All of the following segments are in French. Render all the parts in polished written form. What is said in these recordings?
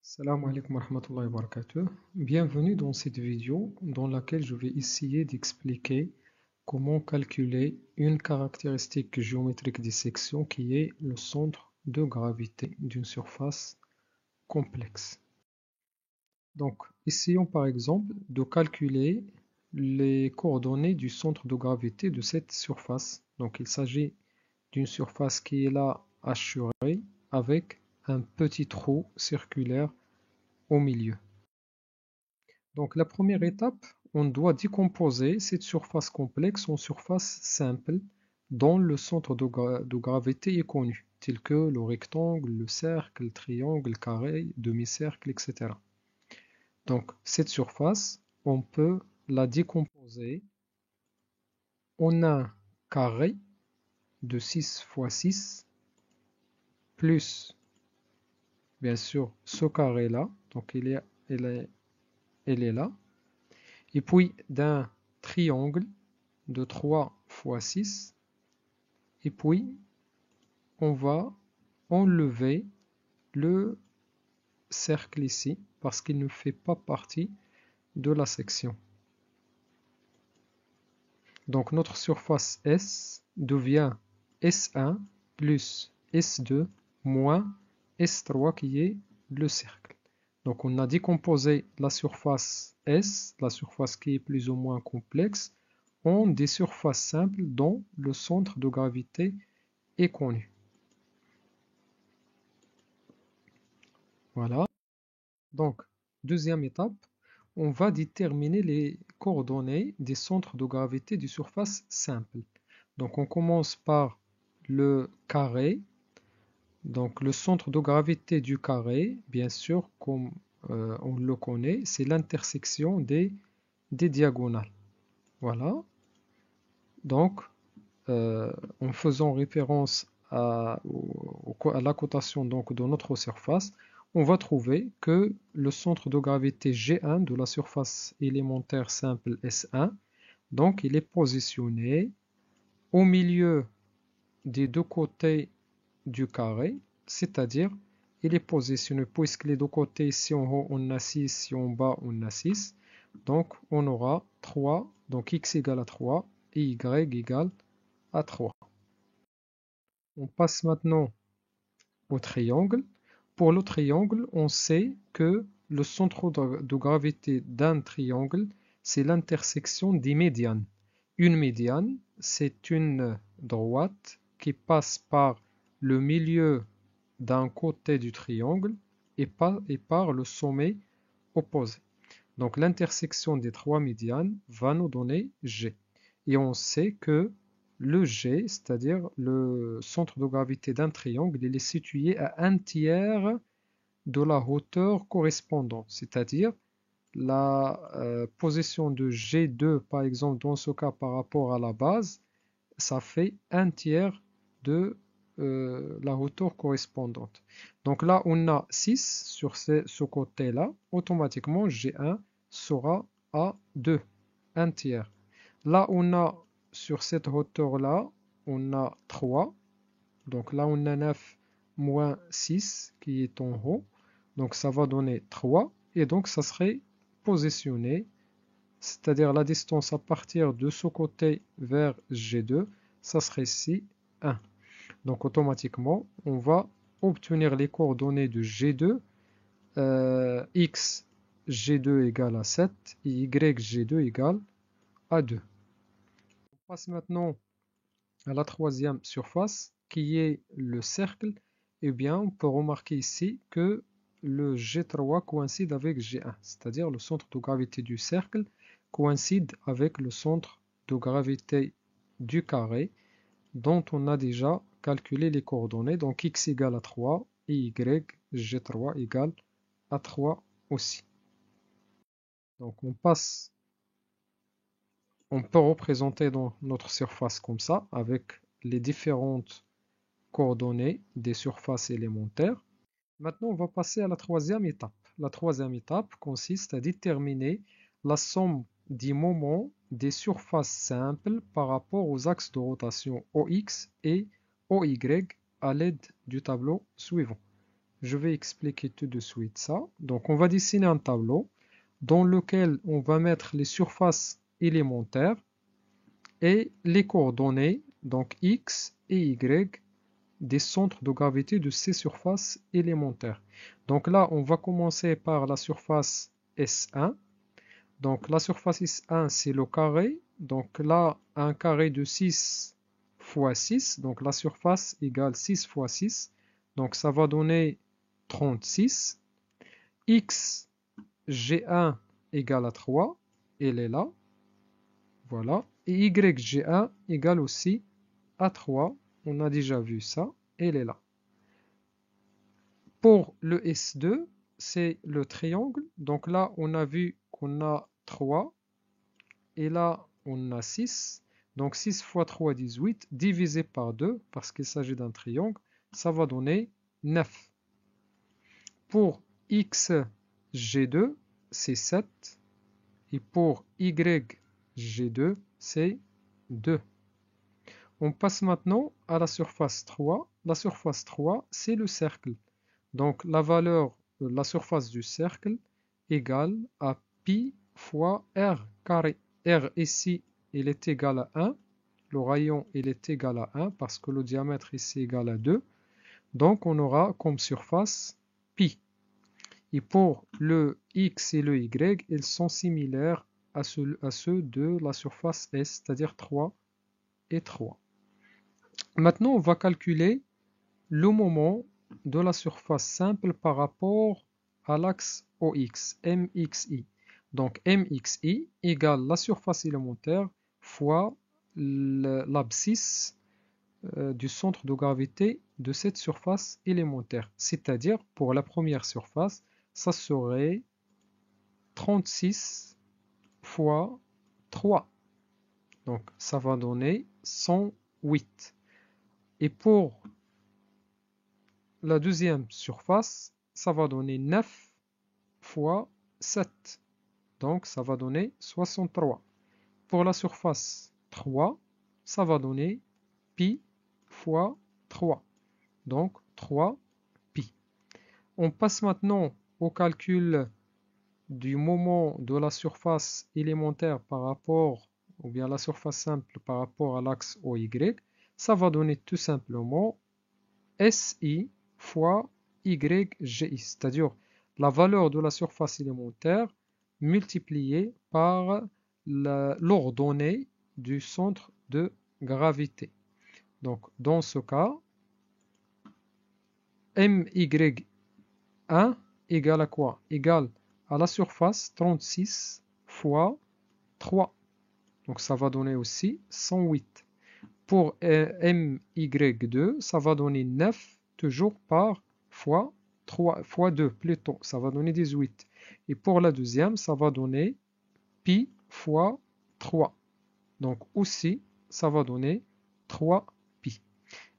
Salam alaikum wa rahmatullahi wa barakatuh. Bienvenue dans cette vidéo dans laquelle je vais essayer d'expliquer comment calculer une caractéristique géométrique des sections qui est le centre de gravité d'une surface complexe. Donc, essayons par exemple de calculer les coordonnées du centre de gravité de cette surface. Donc, il s'agit d'une surface qui est là hachurée avec un petit trou circulaire au milieu. Donc la première étape, on doit décomposer cette surface complexe en surface simple dont le centre de gravité est connu, tel que le rectangle, le cercle, le triangle, le carré, demi-cercle, etc. Donc cette surface, on peut la décomposer en un carré de 6 fois 6 plus bien sûr ce carré-là, donc elle est là, et puis d'un triangle de 3 fois 6, et puis on va enlever le cercle ici parce qu'il ne fait pas partie de la section. Donc notre surface S devient S1 plus S2 moins S3 qui est le cercle. Donc on a décomposé la surface S, la surface qui est plus ou moins complexe, en des surfaces simples dont le centre de gravité est connu. Voilà. Donc, deuxième étape, on va déterminer les coordonnées des centres de gravité des surfaces simples. Donc on commence par le carré. Donc le centre de gravité du carré, bien sûr, comme on le connaît, c'est l'intersection des diagonales. Voilà. Donc, en faisant référence à la cotation donc, de notre surface, on va trouver que le centre de gravité G1 de la surface élémentaire simple S1, donc il est positionné au milieu des deux côtés du carré, c'est-à-dire il est positionné puisque les deux côtés, si en haut on a 6, si en bas on a 6, donc on aura 3, donc x égale à 3 et y égale à 3. On passe maintenant au triangle. Pour le triangle, on sait que le centre de gravité d'un triangle, c'est l'intersection des médianes. Une médiane, c'est une droite qui passe par le milieu d'un côté du triangle et par le sommet opposé. Donc l'intersection des trois médianes va nous donner G. Et on sait que le G, c'est-à-dire le centre de gravité d'un triangle, il est situé à un tiers de la hauteur correspondante, c'est-à-dire la position de G2, par exemple, dans ce cas par rapport à la base, ça fait un tiers de la hauteur correspondante. Donc là, on a 6 sur ce côté-là, automatiquement G1 sera à 2, un tiers. Là, on a sur cette hauteur-là, on a 3. Donc là, on a 9 moins 6 qui est en haut. Donc ça va donner 3. Et donc ça serait positionné, c'est-à-dire la distance à partir de ce côté vers G2, ça serait ici 1. Donc automatiquement, on va obtenir les coordonnées de G2. X G2 égale à 7 et Y G2 égale à 2. On passe maintenant à la troisième surface qui est le cercle. Eh bien, on peut remarquer ici que le G3 coïncide avec G1, c'est-à-dire le centre de gravité du cercle coïncide avec le centre de gravité du carré dont on a déjà calculé les coordonnées. Donc x égale à 3 et y G3 égale à 3 aussi. Donc on peut représenter notre surface comme ça avec les différentes coordonnées des surfaces élémentaires. Maintenant, on va passer à la troisième étape. La troisième étape consiste à déterminer la somme des moments des surfaces simples par rapport aux axes de rotation OX et OY à l'aide du tableau suivant. Je vais expliquer tout de suite ça. Donc, on va dessiner un tableau dans lequel on va mettre les surfaces élémentaires et les coordonnées, donc x et y, des centres de gravité de ces surfaces élémentaires. Donc là, on va commencer par la surface S1. Donc la surface S1, c'est le carré. Donc là, un carré de 6 fois 6. Donc la surface égale 6 fois 6. Donc ça va donner 36. X, G1 égale à 3. Elle est là. Voilà. Et YG1 égale aussi à 3. On a déjà vu ça. Elle est là. Pour le S2, c'est le triangle. Donc là, on a vu qu'on a 3. Et là, on a 6. Donc 6 fois 3, 18. Divisé par 2, parce qu'il s'agit d'un triangle, ça va donner 9. Pour X, G2, c'est 7. Et pour Y, G2, c'est 2. On passe maintenant à la surface 3. La surface 3, c'est le cercle. Donc la valeur de la surface du cercle égale à pi fois r carré. R ici, il est égal à 1. Le rayon, il est égal à 1 parce que le diamètre ici est égal à 2. Donc on aura comme surface pi. Et pour le x et le y, ils sont similaires à ceux de la surface S, c'est-à-dire 3 et 3. Maintenant, on va calculer le moment de la surface simple par rapport à l'axe OX, MXI. Donc MXI égale la surface élémentaire fois l'abscisse du centre de gravité de cette surface élémentaire. C'est-à-dire, pour la première surface, ça serait 36 fois 3. Donc ça va donner 108. Et pour la deuxième surface, ça va donner 9 fois 7. Donc ça va donner 63. Pour la surface 3, ça va donner pi fois 3. Donc 3 pi. On passe maintenant au calcul du moment de la surface élémentaire par rapport, ou bien la surface simple par rapport à l'axe OY. Ça va donner tout simplement SI fois YGI, c'est-à-dire la valeur de la surface élémentaire multipliée par l'ordonnée du centre de gravité. Donc dans ce cas, MY1 égale à quoi? Égale à la surface 36 fois 3. Donc ça va donner aussi 108. Pour MY2, ça va donner 9 toujours par fois 3, fois 2 plutôt, ça va donner 18. Et pour la deuxième, ça va donner pi fois 3. Donc aussi, ça va donner 3 pi.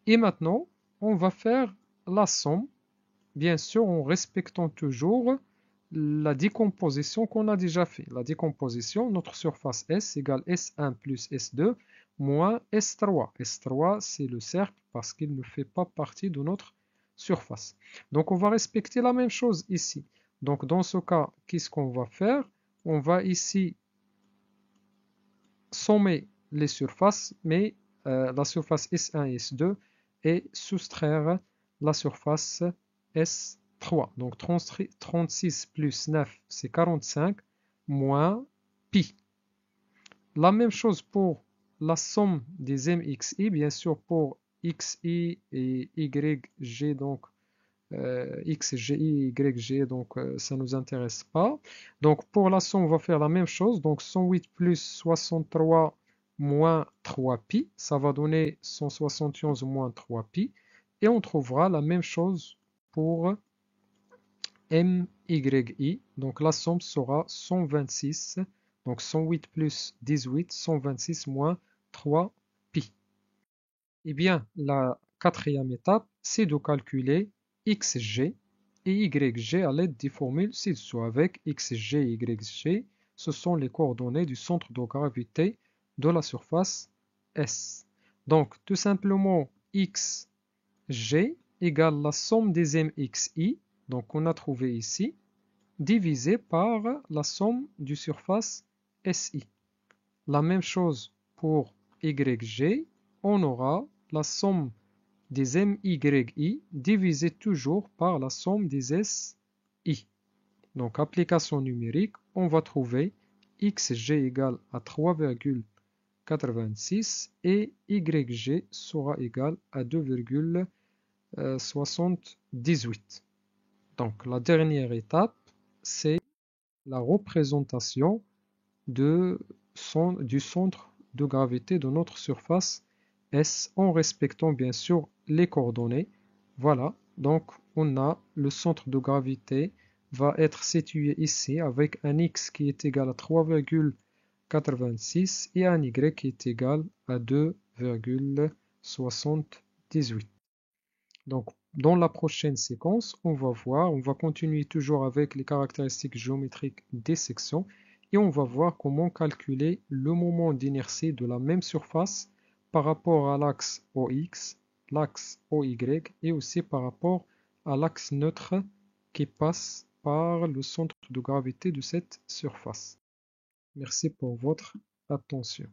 Et maintenant, on va faire la somme, bien sûr en respectant toujours la décomposition qu'on a déjà fait. La décomposition, notre surface S égale S1 plus S2 moins S3. S3, c'est le cercle parce qu'il ne fait pas partie de notre surface. Donc, on va respecter la même chose ici. Donc, dans ce cas, qu'est-ce qu'on va faire? On va ici sommer les surfaces, mais la surface S1 et S2 et soustraire la surface S3. Donc 36 plus 9, c'est 45, moins pi. La même chose pour la somme des MXI, bien sûr pour XI et YG, donc XGI, YG, donc ça ne nous intéresse pas. Donc pour la somme, on va faire la même chose. Donc 108 plus 63 moins 3pi, ça va donner 171 moins 3pi. Et on trouvera la même chose pour MYI. Donc la somme sera 126. Donc 108 plus 18, 126 moins 3pi. Eh bien, la quatrième étape, c'est de calculer xg et yg à l'aide des formules ci-dessous. Avec xg et yg, ce sont les coordonnées du centre de gravité de la surface S. Donc, tout simplement, xg, égale la somme des mxi, donc on a trouvé ici, divisé par la somme du surface SI. La même chose pour YG, on aura la somme des MYI divisé toujours par la somme des SI. Donc application numérique, on va trouver XG égale à 3,86 et YG sera égal à 2,78. Donc la dernière étape, c'est la représentation du centre de gravité de notre surface S en respectant bien sûr les coordonnées. Voilà, donc on a le centre de gravité va être situé ici avec un X qui est égal à 3,86 et un Y qui est égal à 2,78. Donc, dans la prochaine séquence, on va continuer toujours avec les caractéristiques géométriques des sections et on va voir comment calculer le moment d'inertie de la même surface par rapport à l'axe OX, l'axe OY et aussi par rapport à l'axe neutre qui passe par le centre de gravité de cette surface. Merci pour votre attention.